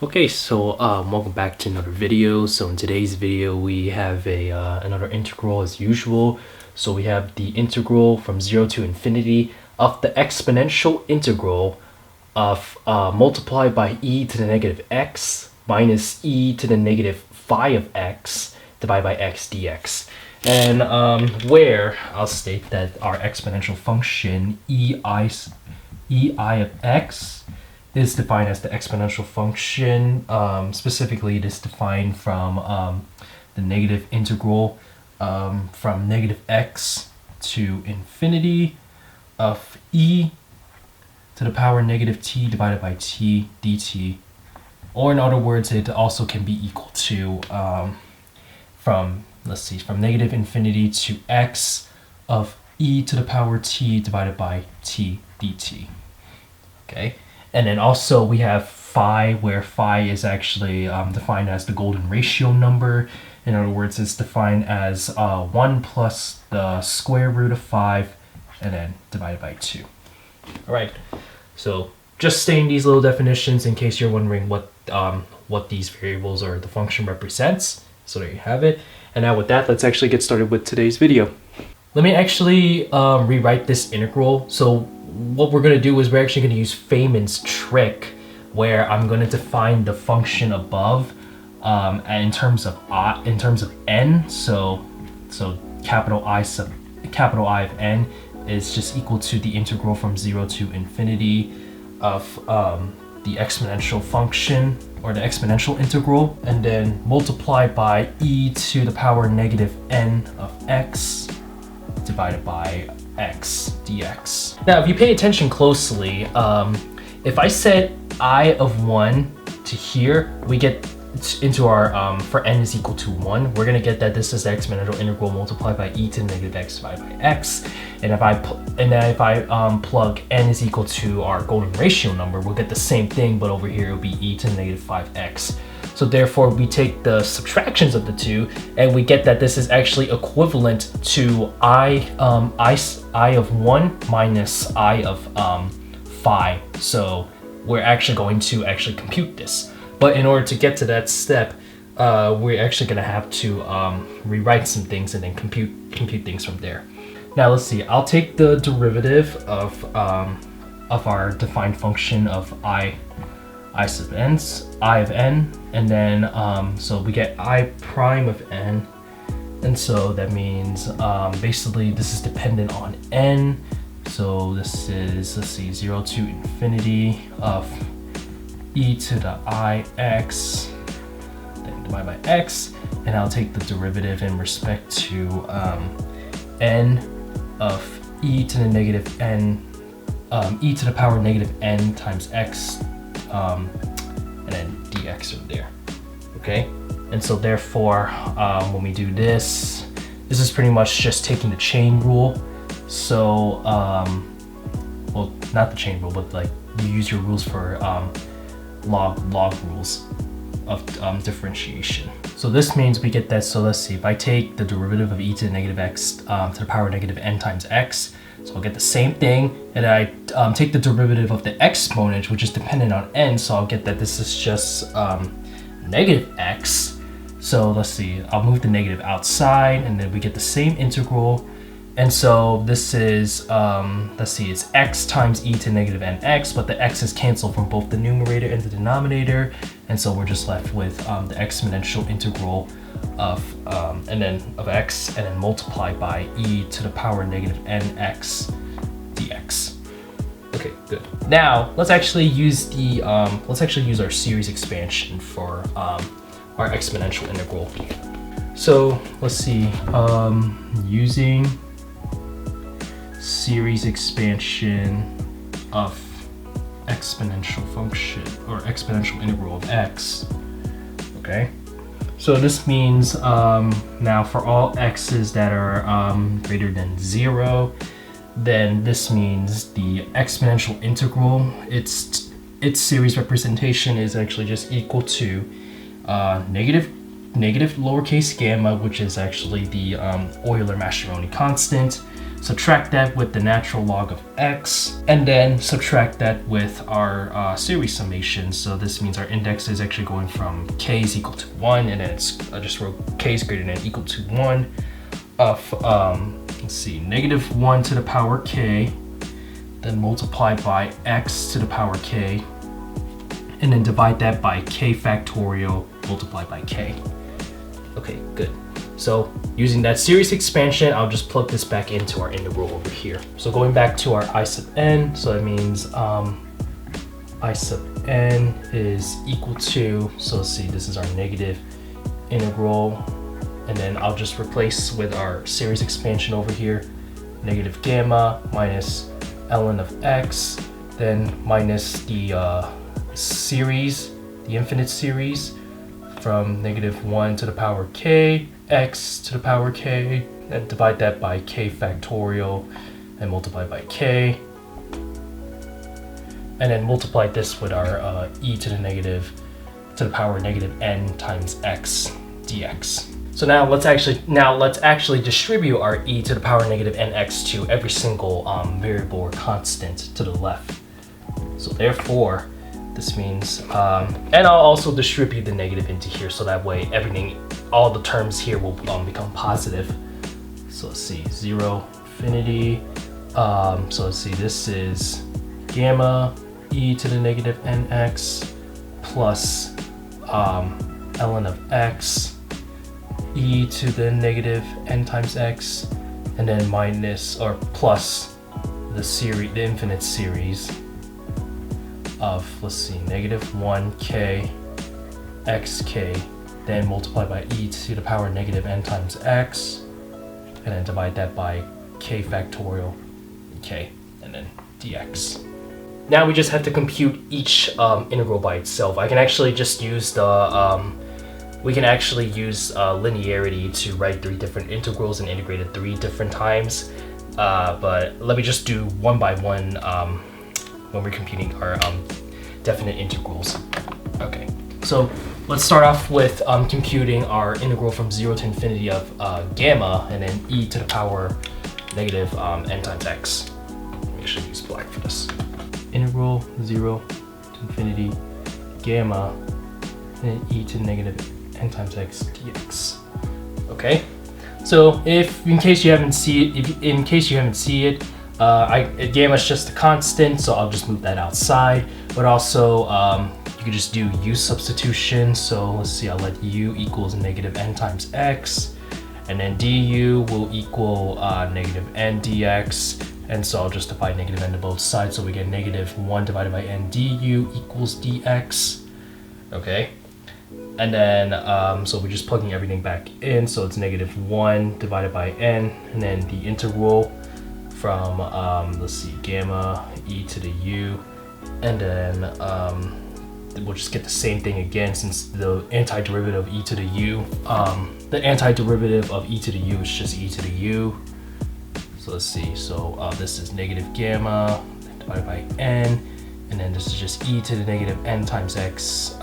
Okay, so welcome back to another video. So in today's video we have another integral as usual. So we have the integral from 0 to infinity of the exponential integral of multiplied by e to the negative x minus e to the negative phi of x divided by x dx. And where I'll state that our exponential function ei of x is defined as the exponential function. Specifically, it is defined from the negative integral from negative x to infinity of e to the power negative t divided by t dt. Or in other words, it also can be equal to from negative infinity to x of e to the power t divided by t dt. Okay. And then also we have phi, where phi is actually defined as the golden ratio number. In other words, it's defined as 1 plus the square root of 5 and then divided by 2. All right, so just stating these little definitions in case you're wondering what these variables or the function represents. So there you have it. And now with that, let's actually get started with today's video. Let me actually rewrite this integral. So what we're going to do is we're actually going to use Feynman's trick, where I'm going to define the function above in terms of n. So capital I of n is just equal to the integral from 0 to infinity of the exponential function, or the exponential integral, and then multiplied by e to the power negative n of x divided by x dx. Now, if you pay attention closely, if I set I of 1 to here, we get into our, for n is equal to 1, we're going to get that this is the exponential integral multiplied by e to the negative x divided by x. And if I plug n is equal to our golden ratio number, we'll get the same thing, but over here it'll be e to the negative 5x. So therefore, we take the subtractions of the two, and we get that this is actually equivalent to I of 1 minus I of phi. So we're actually going to compute this. But in order to get to that step, we're actually going to have to rewrite some things and then compute things from there. Now let's see. I'll take the derivative of our defined function of I of n, and then so we get I prime of n, and so that means basically this is dependent on n. So this is, let's see, 0 to infinity of e to the ix, then divided by x, and I'll take the derivative in respect to n of e to the negative n, e to the power negative n times x, and then dx over there. Okay, and so therefore when we do this is pretty much just taking the chain rule. So well, not the chain rule, but like you use your rules for log rules of differentiation. So this means we get that. So let's see, if I take the derivative of e to the negative x to the power negative n times x, so I'll get the same thing, and I take the derivative of the exponent, which is dependent on n, so I'll get that this is just negative x. So let's see, I'll move the negative outside, and then we get the same integral. And so this is, let's see, it's x times e to negative nx, but the x is canceled from both the numerator and the denominator, and so we're just left with the exponential integral of x, and then multiplied by e to the power negative nx dx. Okay, good. Now let's actually use our series expansion for our exponential integral. So let's see, using series expansion of exponential function, or exponential integral of x. Okay, so this means now for all x's that are greater than 0, then this means the exponential integral, its series representation is actually just equal to negative lowercase gamma, which is actually the Euler-Mascheroni constant. subtract that with the natural log of x, and then subtract that with our series summation. So this means our index is actually going from k is equal to 1, and then it's, I just wrote k is greater than equal to 1 of, let's see, -1 to the power k, then multiply by x to the power k, and then divide that by k factorial multiplied by k. Okay, good. So using that series expansion, I'll just plug this back into our integral over here. So going back to our I sub n, so that means I sub n is equal to, so let's see, this is our negative integral, and then I'll just replace with our series expansion over here, negative gamma minus ln of x, then minus the series, the infinite series, from -1 to the power k, x to the power k, and divide that by k factorial and multiply by k, and then multiply this with our e to the power negative n times x dx. So now let's actually distribute our e to the power negative nx to every single variable or constant to the left. So therefore, this means, and I'll also distribute the negative into here, so that way everything, all the terms here will become positive. So let's see, 0, infinity. So let's see, this is gamma e to the negative nx plus ln of x e to the negative n times x, and then minus or plus the series, the infinite series of, let's see, -1k xk, then multiply by e to the power negative n times x, and then divide that by k factorial k, and then dx. Now we just have to compute each integral by itself. I can actually just use the we can actually use linearity to write 3 different integrals and integrate it 3 different times, but let me just do one by one when we're computing our definite integrals. Okay, so let's start off with computing our integral from 0 to infinity of gamma, and then e to the power negative n times x. Let me actually use black for this. Integral 0 to infinity gamma, and then e to the negative n times x dx. Okay, so if in case you haven't seen it, gamma is just a constant, so I'll just move that outside. But also, you could just do u substitution. So let's see, I'll let u equals negative n times x, and then du will equal negative n dx. And so I'll just divide negative n to both sides, so we get -1 divided by n du equals dx. Okay, and then so we're just plugging everything back in. So it's -1 divided by n, and then the integral from let's see, gamma e to the u, and then we'll just get the same thing again, since the antiderivative of e to the u, the antiderivative of e to the u is just e to the u. So let's see, so this is negative gamma divided by n, and then this is just e to the negative n times x,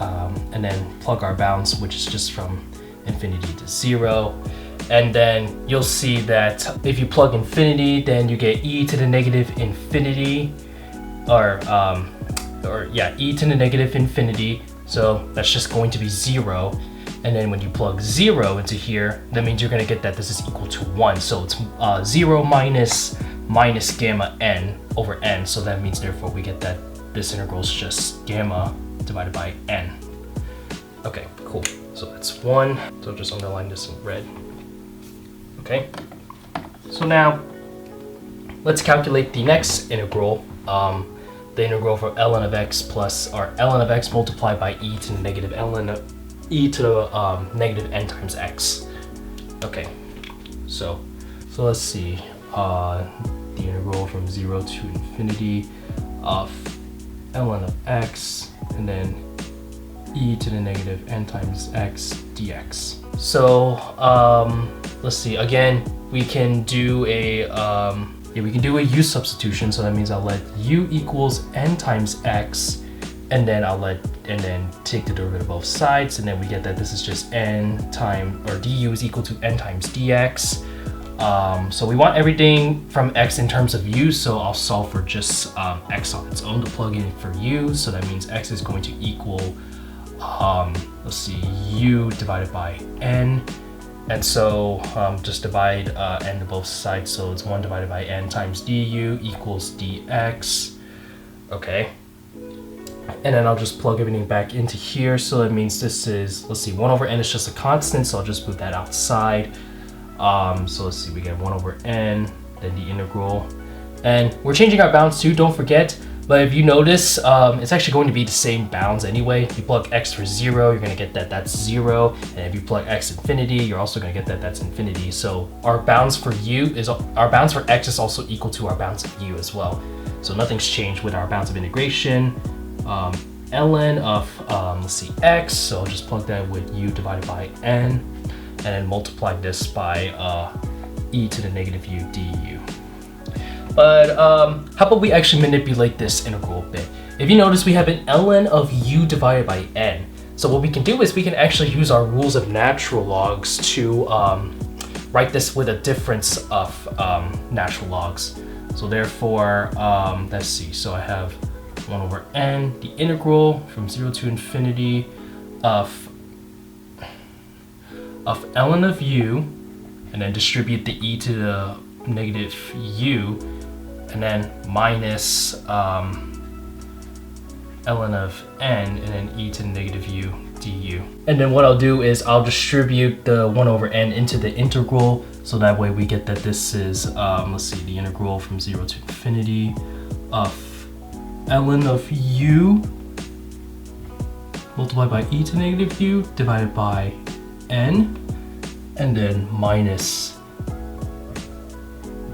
and then plug our bounds, which is just from infinity to 0. And then you'll see that if you plug infinity, then you get e to the negative infinity, or e to the negative infinity. So that's just going to be 0. And then when you plug 0 into here, that means you're going to get that this is equal to 1. So it's 0 minus gamma n over n. So that means therefore we get that this integral is just gamma divided by n. Okay, cool. So that's 1. So just underline this in red. Okay. So now let's calculate the next integral. The integral for ln of x plus, or ln of x multiplied by e to the negative ln of e to the negative n times x. Okay, so let's see, the integral from 0 to infinity of ln of x, and then e to the negative n times x dx. So let's see, again, we can do a u substitution. So that means I'll let u equals n times x, and then take the derivative of both sides, and then we get that this is just n time, or du is equal to n times dx. So we want everything from x in terms of u, so I'll solve for just x on its own to plug in for u. So that means x is going to equal, let's see, u divided by n. And so just divide n to both sides, so it's 1 divided by n times du equals dx. Okay. And then I'll just plug everything back into here. So that means this is, let's see, 1 over n is just a constant, so I'll just put that outside. So let's see, we get 1 over n, then the integral. And we're changing our bounds too, don't forget. But if you notice, it's actually going to be the same bounds anyway. If you plug x for 0, you're going to get that that's 0. And if you plug x infinity, you're also going to get that that's infinity. So our bounds for x is also equal to our bounds of u as well. So nothing's changed with our bounds of integration. Ln of, let's see, x, so I'll just plug that with u divided by n, and then multiply this by e to the negative u du. But how about we actually manipulate this integral a bit? If you notice, we have an ln of u divided by n. So what we can do is we can actually use our rules of natural logs to write this with a difference of natural logs. So therefore, let's see, so I have 1 over n, the integral from 0 to infinity of ln of u, and then distribute the e to the negative u, and then minus ln of n, and then e to the negative u du. And then what I'll do is I'll distribute the 1 over n into the integral, so that way we get that this is, let's see, the integral from 0 to infinity of ln of u multiplied by e to the negative u divided by n, and then minus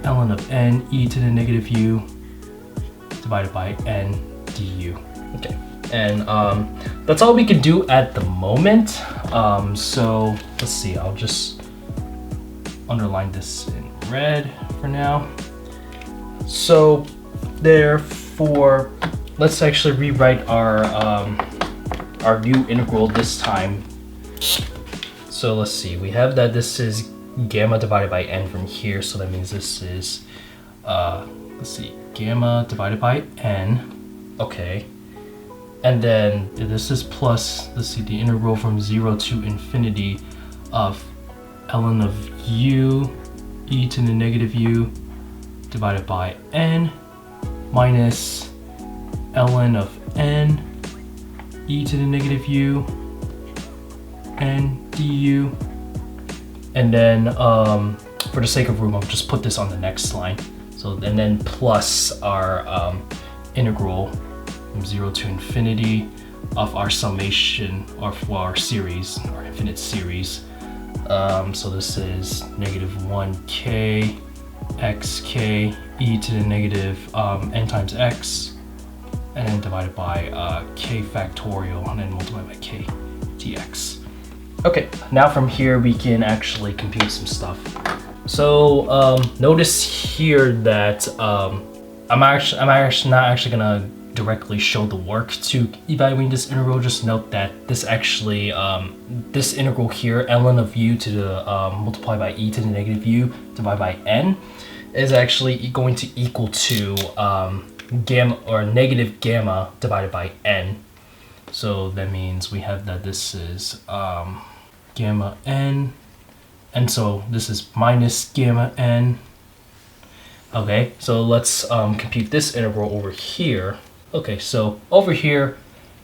ln of n e to the negative u divided by n du. Okay, and that's all we can do at the moment. So let's see, I'll just underline this in red for now. So therefore, let's actually rewrite our new integral this time. So let's see, we have that this is gamma divided by n from here, so that means this is, let's see, gamma divided by n, okay. And then this is plus, let's see, the integral from 0 to infinity of ln of u e to the negative u divided by n minus ln of n e to the negative u n du. And then for the sake of room, I'll just put this on the next line. So, and then plus our integral from 0 to infinity of our summation, or for our series, our infinite series. So this is negative 1k xk e to the negative n times x, and then divided by k factorial, and then multiplied by k dx. Okay, now from here we can actually compute some stuff. So notice here that I'm actually not actually gonna directly show the work to evaluate this integral. Just note that this actually this integral here, ln of u to the multiplied by e to the negative u divided by n, is actually going to equal to gamma, or negative gamma divided by n. So that means we have that this is gamma n, and so this is minus gamma n. Okay, so let's compute this integral over here. Okay, so over here,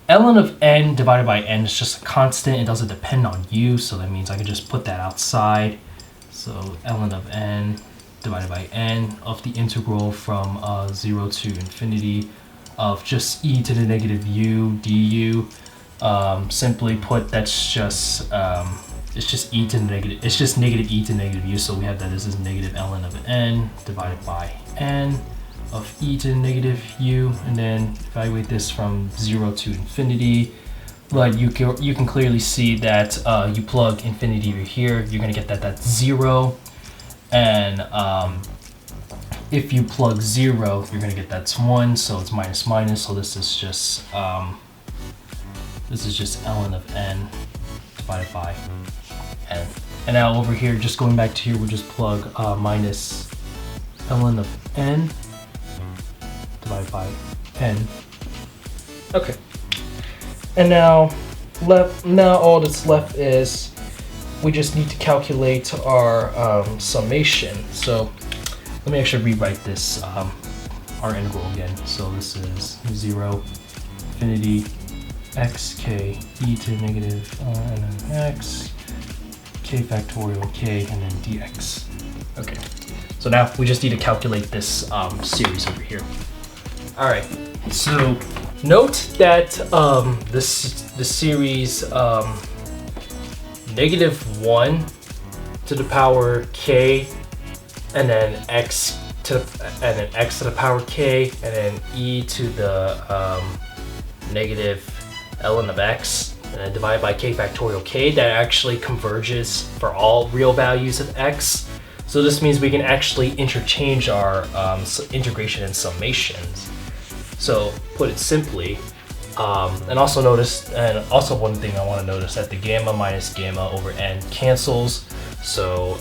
ln of n divided by n is just a constant. It doesn't depend on u, so that means I can just put that outside. So ln of n divided by n of the integral from 0 to infinity of just e to the negative u du. Simply put, that's just it's just e to the negative, it's just negative e to negative u. So we have that this is negative ln of n divided by n of e to the negative u, and then evaluate this from 0 to infinity. But you can clearly see that you plug infinity over here, you're gonna get that that's 0. And if you plug 0, you're gonna get that's 1, so it's minus minus. So this is just ln of n divided by n. And now over here, just going back to here, we'll just plug minus ln of n divided by n. Okay. And now all that's left is we just need to calculate our summation. So let me actually rewrite this our integral again. So this is 0 infinity xk e to negative and then x k factorial k and then dx. Okay, so now we just need to calculate this series over here. All right, so note that the series -1 to the power k and then x to the power k and then e to the negative ln of x and then divided by k factorial k, that actually converges for all real values of x. So this means we can actually interchange our integration and summations. So put it simply, and also one thing I want to notice, that the gamma minus gamma over n cancels. So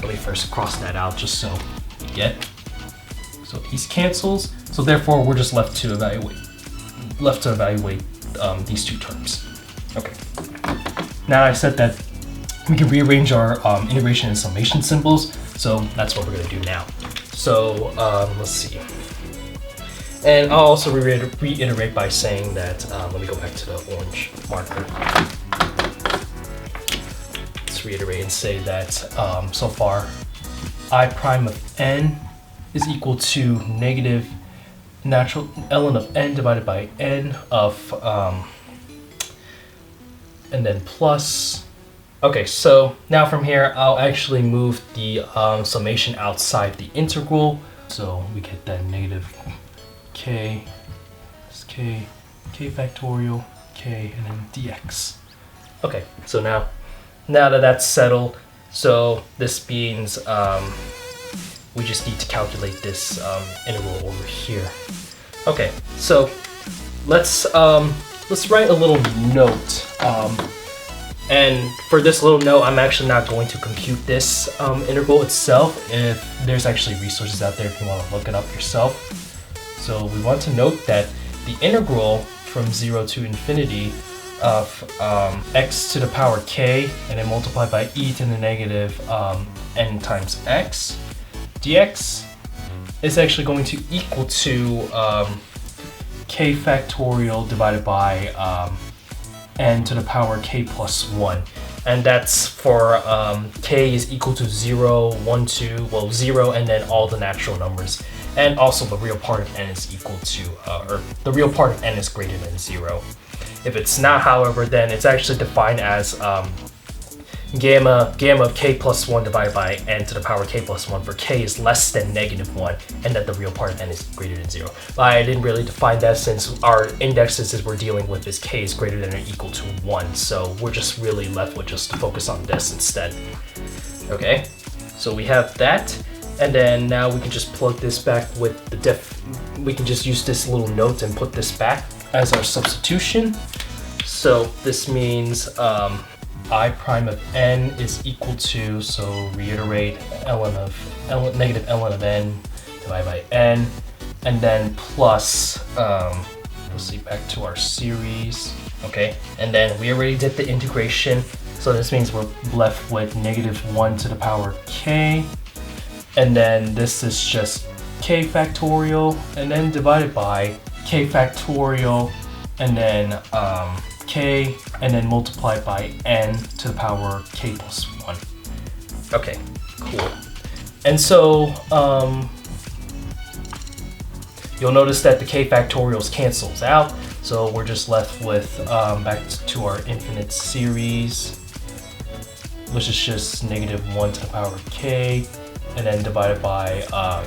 let me first cross that out just so you get. So these cancels. So therefore we're just left to evaluate these two terms. Okay. Now I said that we can rearrange our integration and summation symbols. So that's what we're going to do now. So let's see. And I'll also reiterate by saying that, let me go back to the orange marker. Let's reiterate and say that so far I prime of n is equal to negative natural ln of n divided by n of, and then plus. Okay, so now from here, I'll actually move the summation outside the integral. So we get that negative k factorial k and then dx. Okay, so now that that's settled, so this means we just need to calculate this integral over here. Okay, so let's write a little note. And for this little note, I'm actually not going to compute this integral itself. If there's actually resources out there if you want to look it up yourself. So we want to note that the integral from 0 to infinity of x to the power k and then multiplied by e to the negative n times x dx is actually going to equal to k factorial divided by n to the power k plus 1. And that's for k is equal to 0, 1, 2, well 0 and then all the natural numbers. And also the real part of n is equal to, or the real part of n is greater than 0. If it's not, however, then it's actually defined as gamma of k plus 1 divided by n to the power k plus 1 for k is less than -1 and that the real part of n is greater than 0. I didn't really define that since our indexes that we're dealing with is k is greater than or equal to 1, so we're just really left with just to focus on this instead. Okay, so we have that, and then now we can just plug this back with the we can just use this little note and put this back as our substitution. So this means I prime of n is equal to, so reiterate, negative ln of n divided by n, and then plus, let's see, back to our series, okay, and then we already did the integration, so this means we're left with -1 to the power k, and then this is just k factorial, and then divided by k factorial, and then k, and then multiplied by n to the power k plus 1. Okay, cool. And so you'll notice that the k factorials cancels out, so we're just left with back to our infinite series, which is just -1 to the power k, and then divided by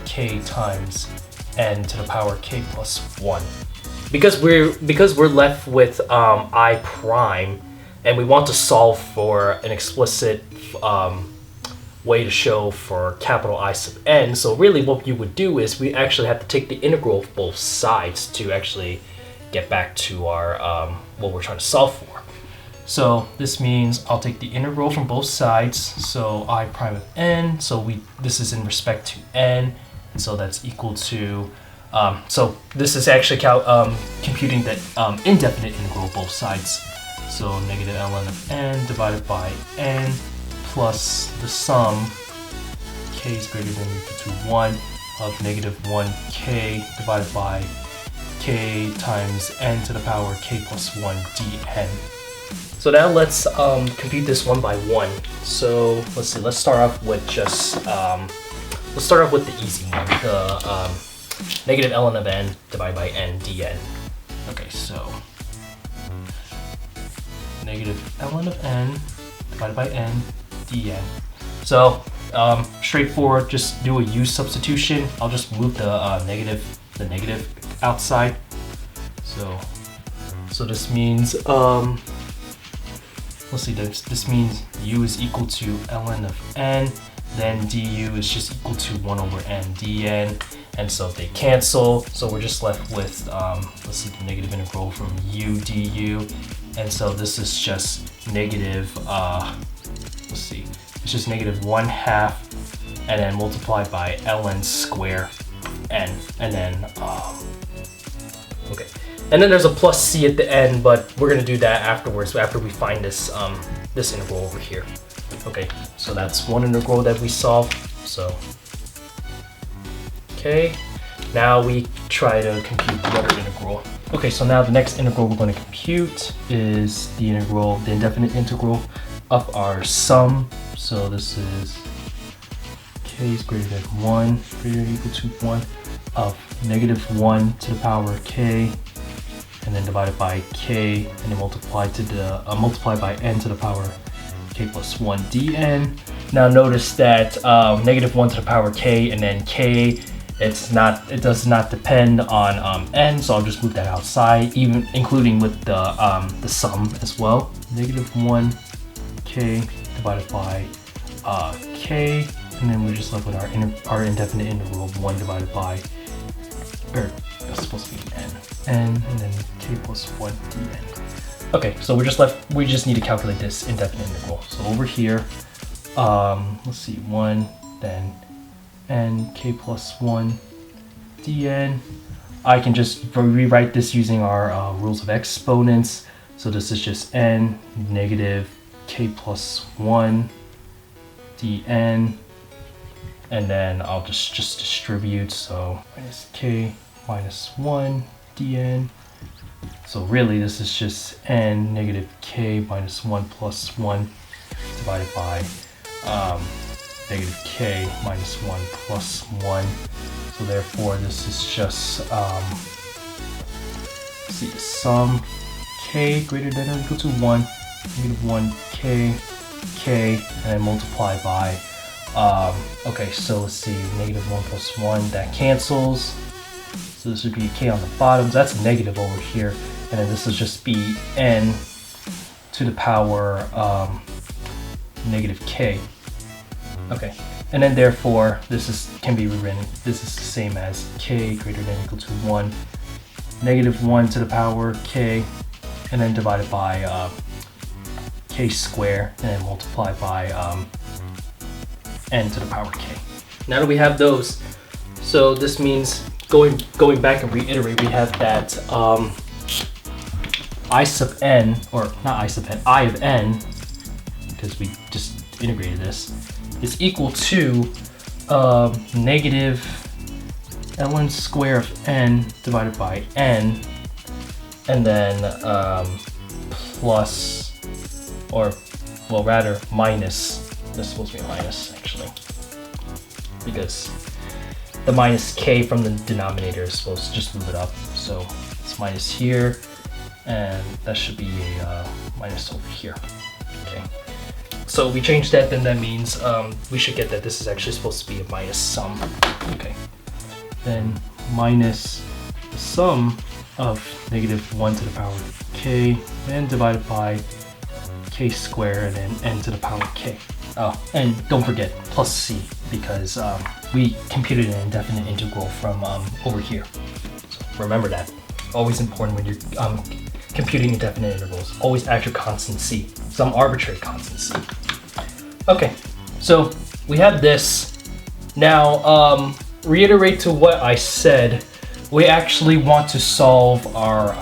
k times n to the power k plus 1. Because we're left with I prime, and we want to solve for an explicit way to show for capital I sub n. So really, what you would do is we actually have to take the integral of both sides to actually get back to our what we're trying to solve for. So this means I'll take the integral from both sides. So I prime of n. So this is in respect to n, and so that's equal to. So this is actually computing the indefinite integral of both sides. So negative ln of n divided by n plus the sum k is greater than or equal to 1 of negative 1k divided by k times n to the power k plus 1 dn. So now let's compute this one by one. So let's see. Let's start off with just the easy one, the negative ln of n divided by n dn. Okay, so negative ln of n divided by n dn. So straightforward. Just do a u substitution. I'll just move the negative outside. So this means let's see, this means u is equal to ln of n, then du is just equal to 1 over n dn, and so they cancel. So we're just left with, let's see, the negative integral from u du, and so this is just negative, let's see, it's just negative 1/2, and then multiplied by ln square n, and then, okay. And then there's a plus c at the end, but we're gonna do that afterwards, after we find this this integral over here. Okay, so that's one integral that we solved. So, okay, now we try to compute the other integral. Okay, so now the next integral we're going to compute is the indefinite integral of our sum. So this is k is greater than 1, greater than or equal to 1 of negative 1 to the power k, and then divided by k, and then multiply by n to the power k plus 1 dn. Now notice that negative 1 to the power k, and then k, it does not depend on n, so I'll just move that outside, even including with the sum as well. Negative 1 k divided by k, and then we're just left with our indefinite integral of 1 divided by, or it's supposed to be n, and then k plus 1 dn. Okay, so we just need to calculate this indefinite integral. So over here, let's see, 1, then n, k plus 1 dn. I can just rewrite this using our rules of exponents. So this is just n negative k plus 1 dn, and then I'll just distribute, so minus k minus 1 dn. So really this is just n negative k minus 1 plus 1 divided by negative k minus 1 plus 1. So therefore this is just let's see, the sum k greater than or equal to 1, negative 1 k, and then multiply by okay, so let's see, negative 1 plus 1, that cancels. So this would be k on the bottom, so that's a negative over here, and then this will just be n to the power negative k. Okay, and then therefore this can be rewritten. This is the same as k greater than or equal to 1, negative 1 to the power k, and then divided by k squared, and then multiply by n to the power k. Now that we have those, so this means going back and reiterate, we have that I sub n, or not I sub n, I of n, because we just integrated this, is equal to negative ln square of n divided by n, and then plus, or well rather minus, this is supposed to be a minus actually, because the minus k from the denominator is supposed to just move it up. So it's minus here, and that should be a minus over here. Okay. So we change that, then that means we should get that this is actually supposed to be a minus sum. Okay. Then minus the sum of negative 1 to the power k, then divided by k squared, and then n to the power k. Oh, and don't forget plus c, because we computed an indefinite integral from over here. So remember that. Always important when you're computing indefinite intervals. Always add your constant c, some arbitrary constant c. Okay, so we have this. Now, reiterate to what I said. We actually want to solve our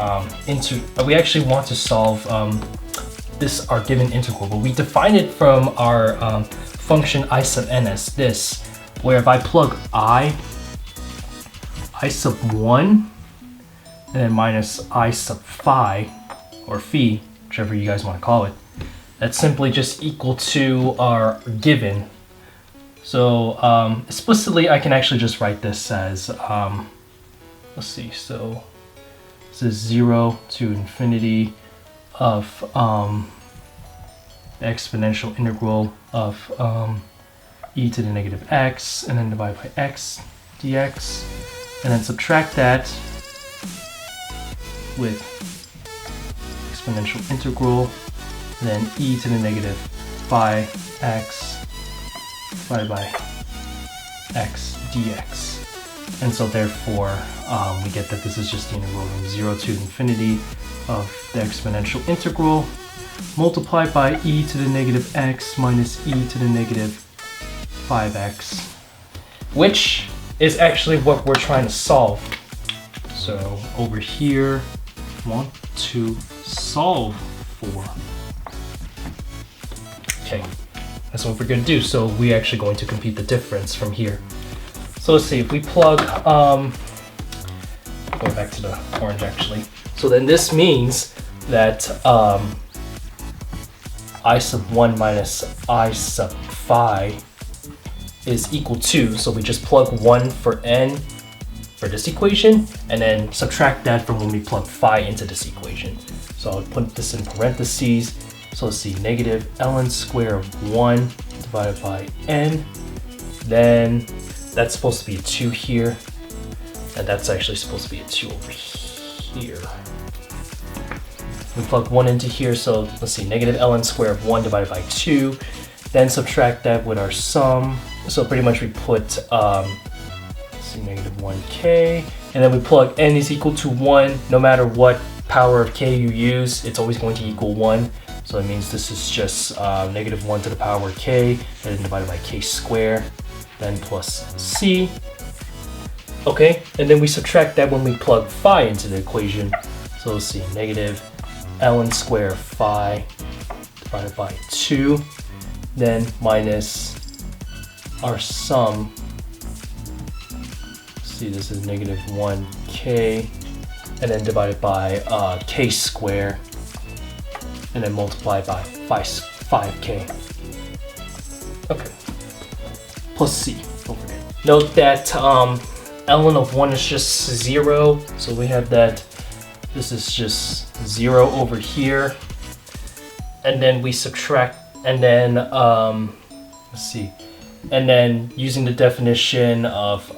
our given integral, but we define it from our function I sub n as this, where if I plug I sub 1 and then minus I sub phi, or phi, whichever you guys want to call it, that's simply just equal to our given. So explicitly, I can actually just write this as, let's see, so this is 0 to infinity of the exponential integral of e to the negative x, and then divide by x dx, and then subtract that with exponential integral, and then e to the negative phi x divided by x dx. And so therefore, we get that this is just the integral from 0 to infinity of the exponential integral multiplied by e to the negative x minus e to the negative 5x, which is actually what we're trying to solve. So over here, want to solve for. Okay, that's what we're going to do. So we're actually going to compute the difference from here. So let's see, if we plug, going back to the orange actually. So then this means that I sub 1 minus I sub phi is equal to, so we just plug 1 for n for this equation, and then subtract that from when we plug phi into this equation. So I'll put this in parentheses. So let's see, negative ln square of 1 divided by n. Then that's supposed to be a 2 here, and that's actually supposed to be a 2 over here. We plug 1 into here, so let's see, negative ln square of 1 divided by 2. Then subtract that with our sum. So pretty much we put, let's see, negative 1k, and then we plug n is equal to 1. No matter what power of k you use, it's always going to equal 1. So it means this is just negative 1 to the power of k, and then divided by k squared, then plus c. Okay, and then we subtract that when we plug phi into the equation. So let's see, negative ln square of phi divided by 2, then minus our sum. See, this is negative 1k, and then divided by k squared, and then multiplied by 5k. Okay, plus c over there. Note that ln of 1 is just 0, so we have that this is just 0 over here, and then we subtract, and then let's see, and then using the definition of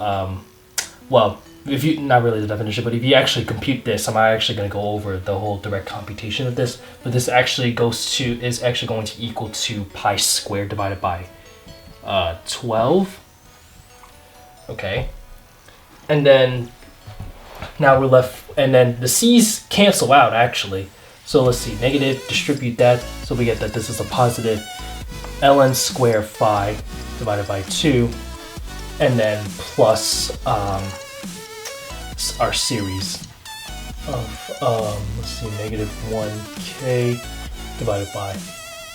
well, if you, not really the definition, but if you actually compute this, I'm actually going to go over the whole direct computation of this, but this actually is actually going to equal to pi squared divided by 12. Okay, and then now we're left, and then the c's cancel out actually. So let's see, negative, distribute that, so we get that this is a positive ln square phi divided by 2, and then plus our series of let's see, negative 1k divided by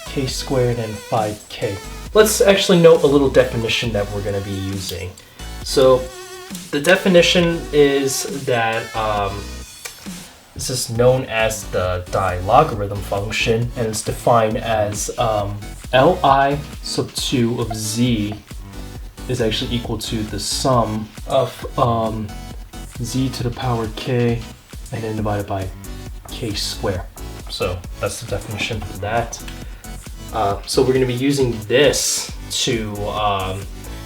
k squared and 5k. Let's actually note a little definition that we're going to be using. So the definition is that this is known as the Die Logarithm Function, and it's defined as Li sub 2 of z is actually equal to the sum of z to the power k, and then divided by k squared. So that's the definition for that. So we're going to be using this to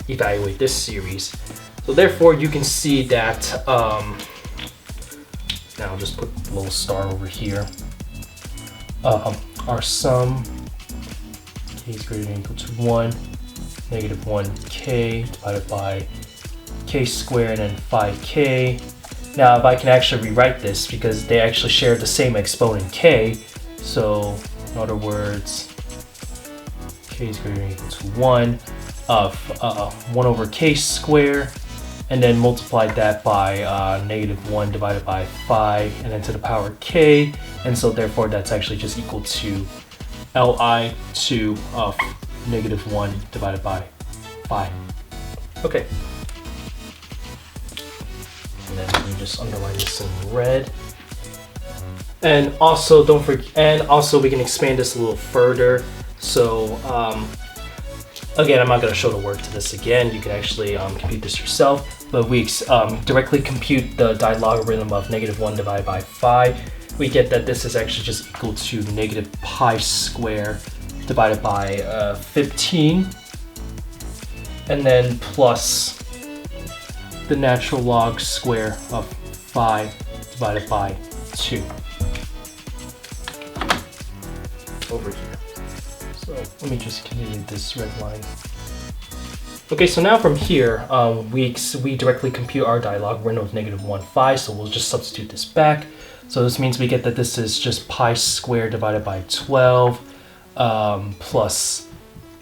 evaluate this series. So therefore you can see that, now I'll just put a little star over here. Our sum, k is greater than or equal to 1, negative 1k divided by k squared and 5k, Now if I can actually rewrite this, because they actually share the same exponent k, so in other words, k is greater than or equal to 1 of 1 over k squared, and then multiply that by -1 divided by 5, and then to the power k, and so therefore that's actually just equal to li2 of -1 divided by 5. Okay. And then we just underline this in red. And also don't forget, and also we can expand this a little further. So again, I'm not going to show the work to this again. You can actually compute this yourself. But we directly compute the die logarithm of -1 divided by 5. We get that this is actually just equal to -pi squared divided by 15, and then plus the natural log square of 5 divided by 2 over here. So let me just continue this red line. Okay, so now from here, we directly compute our die logarithm of -1, 5, so we'll just substitute this back. So this means we get that this is just pi squared divided by 12 plus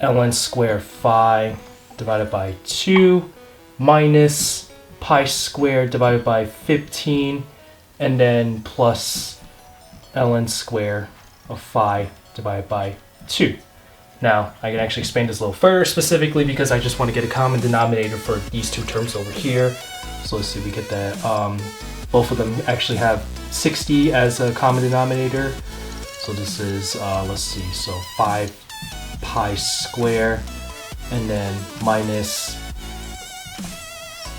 ln squared 5 divided by 2 minus pi squared divided by 15, and then plus ln squared of 5 divided by 2. Now, I can actually expand this a little further, specifically because I just want to get a common denominator for these two terms over here. So let's see, we get that both of them actually have 60 as a common denominator. So this is, let's see, so 5 pi squared, and then minus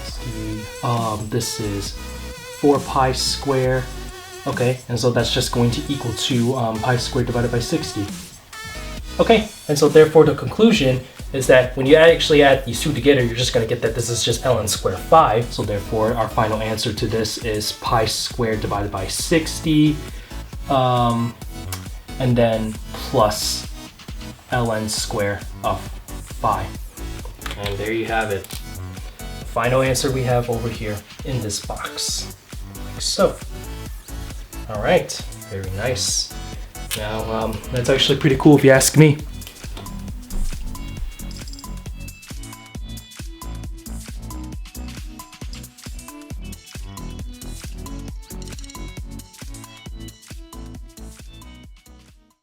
60, this is 4 pi squared. Okay, and so that's just going to equal to pi squared divided by 60. Okay, and so therefore the conclusion is that when you actually add these two together, you're just going to get that this is just ln squared 5. So therefore our final answer to this is pi squared divided by 60, and then plus ln squared of 5. And there you have it. The final answer we have over here in this box, like so. All right, very nice. Now, that's actually pretty cool if you ask me.